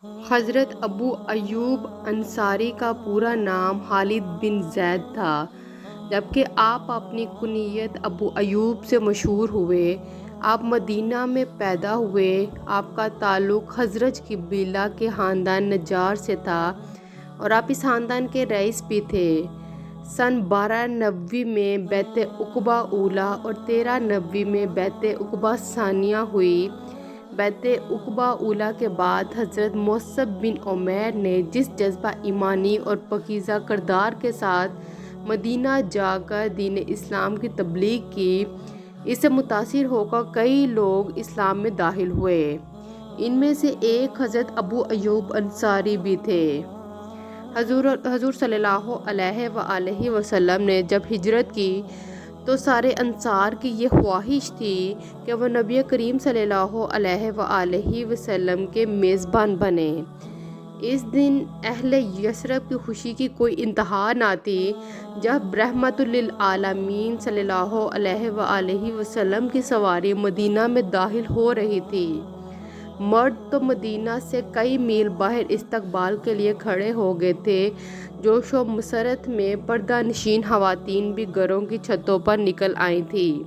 حضرت ابو ایوب انصاری کا پورا نام خالد بن زید تھا، جبکہ آپ اپنی کنیت ابو ایوب سے مشہور ہوئے۔ آپ مدینہ میں پیدا ہوئے۔ آپ کا تعلق خزرج قبیلہ کے خاندان نجار سے تھا اور آپ اس خاندان کے رئیس بھی تھے۔ سن 1290 میں بیعت عقبہ اولیٰ اور 1390 میں بیعت عقبہ ثانیہ ہوئی۔ بیعت عقبہ اولیٰ کے بعد حضرت مصعب بن عمیر نے جس جذبہ ایمانی اور پاکیزہ کردار کے ساتھ مدینہ جا کر دین اسلام کی تبلیغ کی، اس سے متاثر ہو کر کئی لوگ اسلام میں داخل ہوئے۔ ان میں سے ایک حضرت ابو ایوب انصاری بھی تھے۔ حضور صلی اللہ علیہ وآلہ وسلم نے جب ہجرت کی تو سارے انصار کی یہ خواہش تھی کہ وہ نبی کریم صلی اللہ علیہ وآلہ وسلم کے میزبان بنیں۔ اس دن اہل یثرب کی خوشی کی کوئی انتہا نہ تھی جب رحمت للعالمین صلی اللہ علیہ وآلہ وسلم کی سواری مدینہ میں داخل ہو رہی تھی۔ مرد تو مدینہ سے کئی میل باہر استقبال کے لیے کھڑے ہو گئے تھے۔ جوش و مسرت میں پردہ نشین خواتین بھی گھروں کی چھتوں پر نکل آئی تھیں۔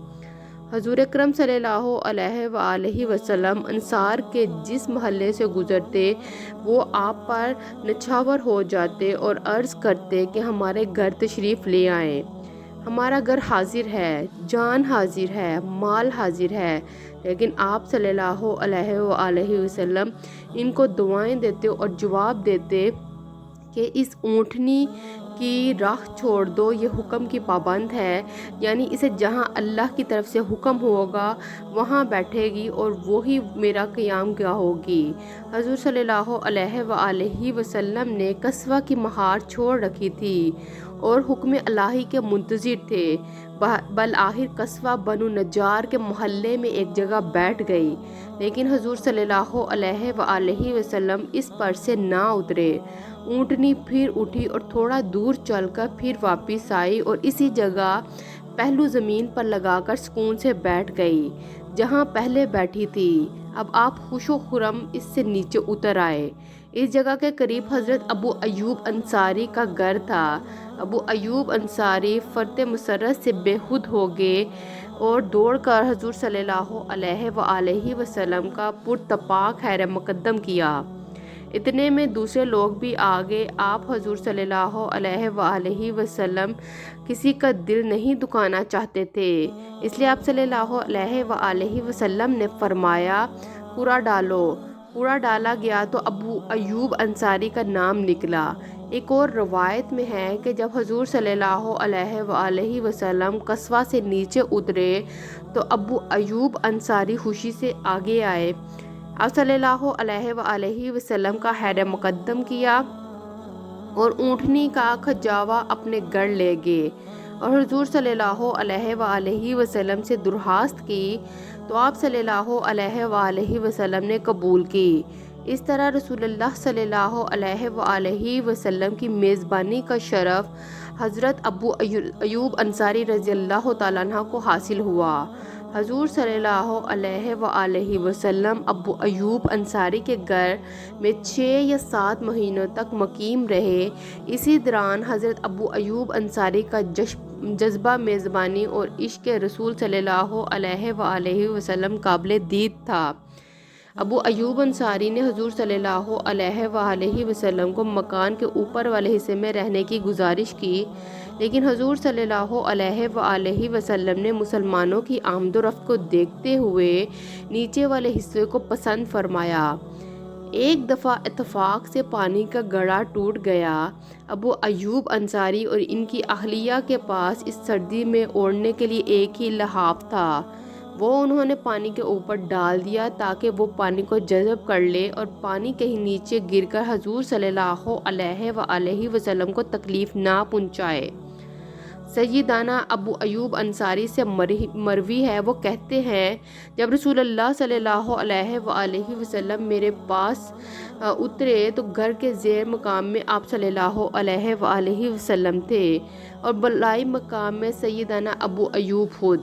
حضور اکرم صلی اللہ علیہ وآلہ وسلم انصار کے جس محلے سے گزرتے وہ آپ پر نچھاور ہو جاتے اور عرض کرتے کہ ہمارے گھر تشریف لے آئیں، ہمارا گھر حاضر ہے، جان حاضر ہے، مال حاضر ہے۔ لیکن آپ صلی اللہ علیہ وآلہ وسلم ان کو دعائیں دیتے اور جواب دیتے کہ اس اونٹنی کی راہ چھوڑ دو، یہ حکم کی پابند ہے، یعنی اسے جہاں اللہ کی طرف سے حکم ہوگا وہاں بیٹھے گی اور وہی میرا قیام گاہ ہوگی۔ حضور صلی اللہ علیہ وآلہ وسلم نے قصوہ کی مہار چھوڑ رکھی تھی اور حکم الہی کے منتظر تھے۔ بالآخر قصوہ بنو نجار کے محلے میں ایک جگہ بیٹھ گئی، لیکن حضور صلی اللہ علیہ وآلہ وسلم اس پر سے نہ اترے۔ اونٹنی پھر اٹھی اور تھوڑا دور چل کر پھر واپس آئی اور اسی جگہ پہلو زمین پر لگا کر سکون سے بیٹھ گئی جہاں پہلے بیٹھی تھی۔ اب آپ خوش و خرم اس سے نیچے اتر آئے۔ اس جگہ کے قریب حضرت ابو ایوب انصاری کا گھر تھا۔ ابو ایوب انصاری فرط مسرت سے بے خود ہو گئے اور دوڑ کر حضور صلی اللہ علیہ وآلہ وسلم کا پرتپاک خیر مقدم کیا۔ اتنے میں دوسرے لوگ بھی آ گئے۔ آپ حضور صلی اللہ علیہ وآلہ وسلم کسی کا دل نہیں دکھانا چاہتے تھے، اس لیے آپ صلی اللہ علیہ وآلہ وسلم نے فرمایا کوڑا ڈالو۔ کوڑا ڈالا گیا تو ابو ایوب انصاری کا نام نکلا۔ ایک اور روایت میں ہے کہ جب حضور صلی اللہ علیہ وآلہ وسلم قصوہ سے نیچے اترے تو ابو ایوب انصاری خوشی سے آگے آئے، آپ صلی اللہ علیہ وآلہ وسلم کا خیر مقدم کیا اور اونٹنی کا کھجاوا اپنے گھر لے گئے اور حضور صلی اللہ علیہ وآلہ وسلم سے درخواست کی تو آپ صلی اللہ علیہ وآلہ وسلم نے قبول کی۔ اس طرح رسول اللہ صلی اللہ علیہ وآلہ وسلم کی میزبانی کا شرف حضرت ابو ایوب انصاری رضی اللہ تعالیٰ عنہ کو حاصل ہوا۔ حضور صلی اللہ علیہ وآلہ وسلم ابو ایوب انصاری کے گھر میں 6 یا 7 مہینوں تک مقیم رہے۔ اسی دوران حضرت ابو ایوب انصاری کا جذبہ میزبانی اور عشق رسول صلی اللہ علیہ وآلہ وسلم قابل دید تھا۔ ابو ایوب انصاری نے حضور صلی اللہ علیہ وآلہ وسلم کو مکان کے اوپر والے حصے میں رہنے کی گزارش کی، لیکن حضور صلی اللہ علیہ وآلہ وسلم نے مسلمانوں کی آمد و رفت کو دیکھتے ہوئے نیچے والے حصے کو پسند فرمایا۔ ایک دفعہ اتفاق سے پانی کا گڑھا ٹوٹ گیا۔ ابو ایوب انصاری اور ان کی اہلیہ کے پاس اس سردی میں اوڑھنے کے لیے ایک ہی لحاف تھا۔ وہ انہوں نے پانی کے اوپر ڈال دیا تاکہ وہ پانی کو جذب کر لے اور پانی کہیں نیچے گر کر حضور صلی اللہ علیہ وآلہ وسلم کو تکلیف نہ پہنچائے۔ سیدنا ابو ایوب انصاری سے مروی ہے، وہ کہتے ہیں جب رسول اللہ صلی اللہ علیہ وآلہ وسلم میرے پاس اترے تو گھر کے زیر مقام میں آپ صلی اللہ علیہ وآلہ وسلم تھے اور بالائی مقام میں سیدنا ابو ایوب خود۔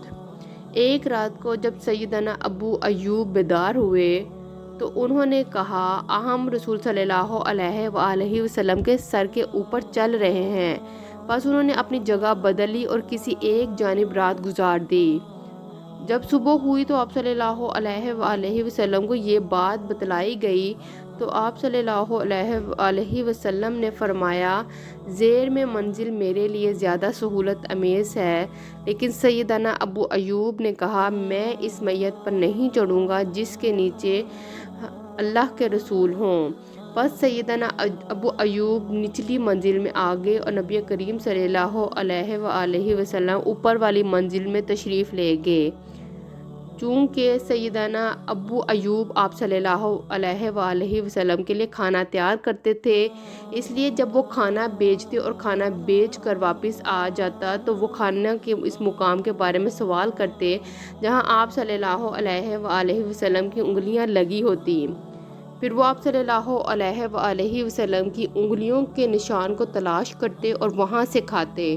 ایک رات کو جب سیدنا ابو ایوب بیدار ہوئے تو انہوں نے کہا ہم رسول صلی اللہ علیہ وآلہ وسلم کے سر کے اوپر چل رہے ہیں۔ بس انہوں نے اپنی جگہ بدل لی اور کسی ایک جانب رات گزار دی۔ جب صبح ہوئی تو آپ صلی اللہ علیہ وآلہ وسلم کو یہ بات بتلائی گئی تو آپ صلی اللہ علیہ وآلہ وسلم نے فرمایا زیر میں منزل میرے لیے زیادہ سہولت امیز ہے، لیکن سیدنا ابو ایوب نے کہا میں اس میت پر نہیں چڑھوں گا جس کے نیچے اللہ کے رسول ہوں۔ پس سیدنا ابو ایوب نچلی منزل میں آگے اور نبی کریم صلی اللہ علیہ وآلہ وسلم اوپر والی منزل میں تشریف لے گئے۔ چونکہ سیدنا ابو ایوب آپ صلی اللہ علیہ وآلہ وسلم کے لیے کھانا تیار کرتے تھے، اس لیے جب وہ کھانا بیچتے اور کھانا بیچ کر واپس آ جاتا تو وہ کھانا کے اس مقام کے بارے میں سوال کرتے جہاں آپ صلی اللہ علیہ وآلہ وسلم کی انگلیاں لگی ہوتی۔ پھر وہ آپ صلی اللہ علیہ وآلہ وسلم کی انگلیوں کے نشان کو تلاش کرتے اور وہاں سے کھاتے۔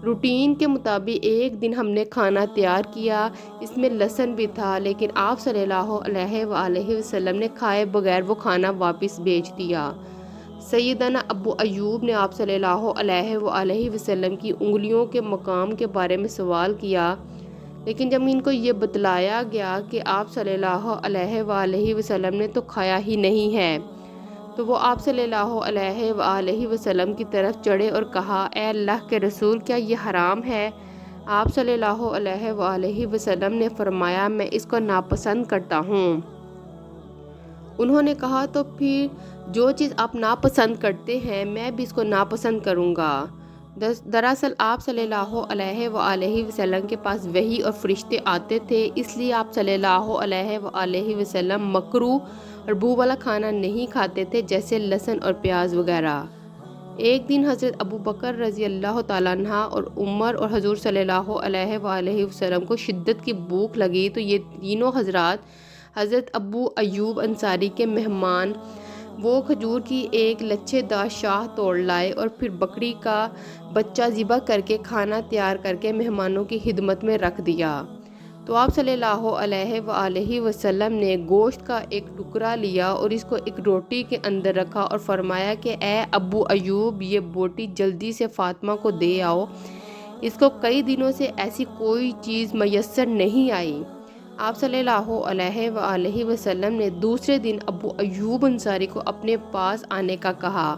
روٹین کے مطابق ایک دن ہم نے کھانا تیار کیا، اس میں لہسن بھی تھا، لیکن آپ صلی اللہ علیہ وآلہ وسلم نے کھائے بغیر وہ کھانا واپس بیچ دیا۔ سیدنا ابو ایوب نے آپ صلی اللہ علیہ وآلہ وسلم کی انگلیوں کے مقام کے بارے میں سوال کیا، لیکن جب ان کو یہ بتلایا گیا کہ آپ صلی اللہ علیہ وآلہ وسلم نے تو کھایا ہی نہیں ہے، تو وہ آپ صلی اللہ علیہ وآلہ وسلم کی طرف چڑھے اور کہا اے اللہ کے رسول کیا یہ حرام ہے؟ آپ صلی اللہ علیہ وآلہ وسلم نے فرمایا میں اس کو ناپسند کرتا ہوں۔ انہوں نے کہا تو پھر جو چیز آپ ناپسند کرتے ہیں میں بھی اس کو ناپسند کروں گا۔ دراصل آپ صلی اللہ علیہ وآلہ وسلم کے پاس وحی اور فرشتے آتے تھے، اس لیے آپ صلی اللہ علیہ وآلہ وسلم مکروہ اور بو والا کھانا نہیں کھاتے تھے جیسے لہسن اور پیاز وغیرہ۔ ایک دن حضرت ابو بکر رضی اللہ تعالیٰ عنہ اور عمر اور حضور صلی اللہ علیہ وآلہ وسلم کو شدت کی بھوک لگی تو یہ تینوں حضرات حضرت ابو ایوب انصاری کے مہمان وہ کھجور کی ایک لچھے دار شاخ توڑ لائے اور پھر بکری کا بچہ ذبح کر کے کھانا تیار کر کے مہمانوں کی خدمت میں رکھ دیا۔ تو آپ صلی اللہ علیہ وآلہ وسلم نے گوشت کا ایک ٹکڑا لیا اور اس کو ایک روٹی کے اندر رکھا اور فرمایا کہ اے ابو ایوب یہ بوٹی جلدی سے فاطمہ کو دے آؤ، اس کو کئی دنوں سے ایسی کوئی چیز میسر نہیں آئی۔ آپ صلی اللہ علیہ وآلہ وسلم نے دوسرے دن ابو ایوب انصاری کو اپنے پاس آنے کا کہا۔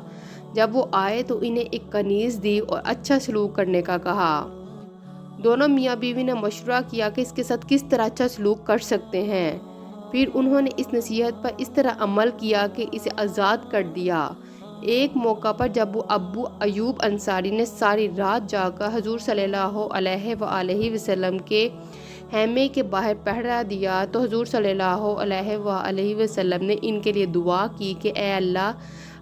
جب وہ آئے تو انہیں ایک کنیز دی اور اچھا سلوک کرنے کا کہا۔ دونوں میاں بیوی نے مشورہ کیا کہ اس کے ساتھ کس طرح اچھا سلوک کر سکتے ہیں۔ پھر انہوں نے اس نصیحت پر اس طرح عمل کیا کہ اسے آزاد کر دیا۔ ایک موقع پر جب ابو ایوب انصاری نے ساری رات جا کر حضور صلی اللہ علیہ وآلہ وسلم کے خیمے کے باہر پہرا دیا تو حضور صلی اللہ علیہ وآلہ وسلم نے ان کے لیے دعا کی کہ اے اللہ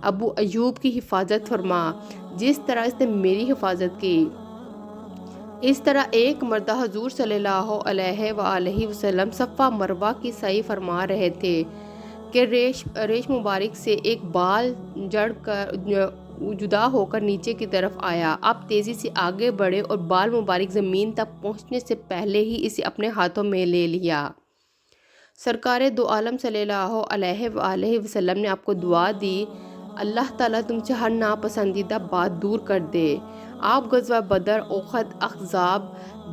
ابو ایوب کی حفاظت فرما جس طرح اس نے میری حفاظت کی۔ اس طرح ایک مرتبہ حضور صلی اللہ علیہ وآلہ وسلم صفا مروہ کی سعی فرما رہے تھے کہ ریش مبارک سے ایک بال جڑ کر جدا ہو کر نیچے کی طرف آیا۔ آپ تیزی سے آگے بڑھے اور بال مبارک زمین تک پہنچنے سے پہلے ہی اسے اپنے ہاتھوں میں لے لیا۔ سرکار دو عالم صلی اللہ علیہ وآلہ وسلم نے آپ کو دعا دی اللہ تعالیٰ تم سے ہر ناپسندیدہ بات دور کر دے۔ آپ غزوہ بدر، احد، احزاب،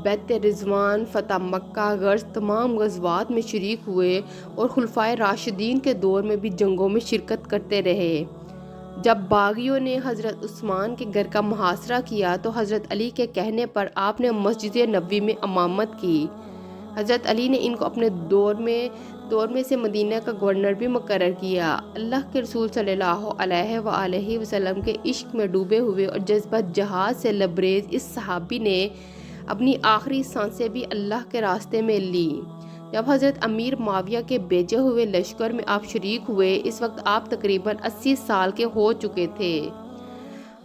بیعت رضوان، فتح مکہ غرض تمام غزوات میں شریک ہوئے اور خلفائے راشدین کے دور میں بھی جنگوں میں شرکت کرتے رہے۔ جب باغیوں نے حضرت عثمان کے گھر کا محاصرہ کیا تو حضرت علی کے کہنے پر آپ نے مسجد نبوی میں امامت کی۔ حضرت علی نے ان کو اپنے دور میں سے مدینہ کا گورنر بھی مقرر کیا۔ اللہ کے رسول صلی اللہ علیہ وآلہ وسلم کے عشق میں ڈوبے ہوئے اور جذبہ جہاد سے لبریز اس صحابی نے اپنی آخری سانسیں بھی اللہ کے راستے میں لی۔ جب حضرت امیر معاویہ کے بھیجے ہوئے لشکر میں آپ شریک ہوئے اس وقت آپ تقریباً 80 سال کے ہو چکے تھے۔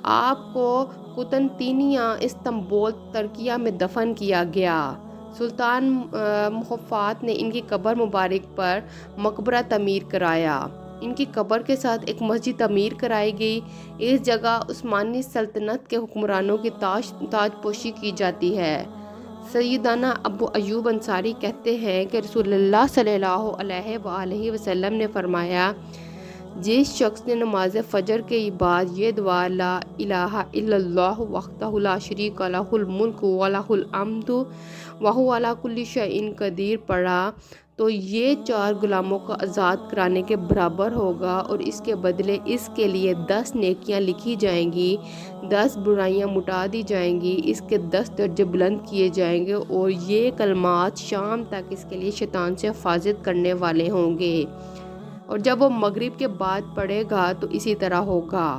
آپ کو قسطنطنیہ استنبول ترکیہ میں دفن کیا گیا۔ سلطان مخفات نے ان کی قبر مبارک پر مقبرہ تعمیر کرایا۔ ان کی قبر کے ساتھ ایک مسجد تعمیر کرائی گئی۔ اس جگہ عثمانی سلطنت کے حکمرانوں کی تاج پوشی کی جاتی ہے۔ سیدنا ابو ایوب انصاری کہتے ہیں کہ رسول اللہ صلی اللہ علیہ وآلہ وسلم نے فرمایا، جس شخص نے نماز فجر کے بعد یہ دعا لا الہ الا اللہ وحدہ لا شریک لہ الملک ولہ الحمد وہو علی کل شیء قدیر پڑھا تو یہ 4 غلاموں کو آزاد کرانے کے برابر ہوگا، اور اس کے بدلے اس کے لیے 10 نیکیاں لکھی جائیں گی، 10 برائیاں مٹا دی جائیں گی، اس کے 10 درجے بلند کیے جائیں گے، اور یہ کلمات شام تک اس کے لیے شیطان سے حفاظت کرنے والے ہوں گے، اور جب وہ مغرب کے بعد پڑھے گا تو اسی طرح ہوگا۔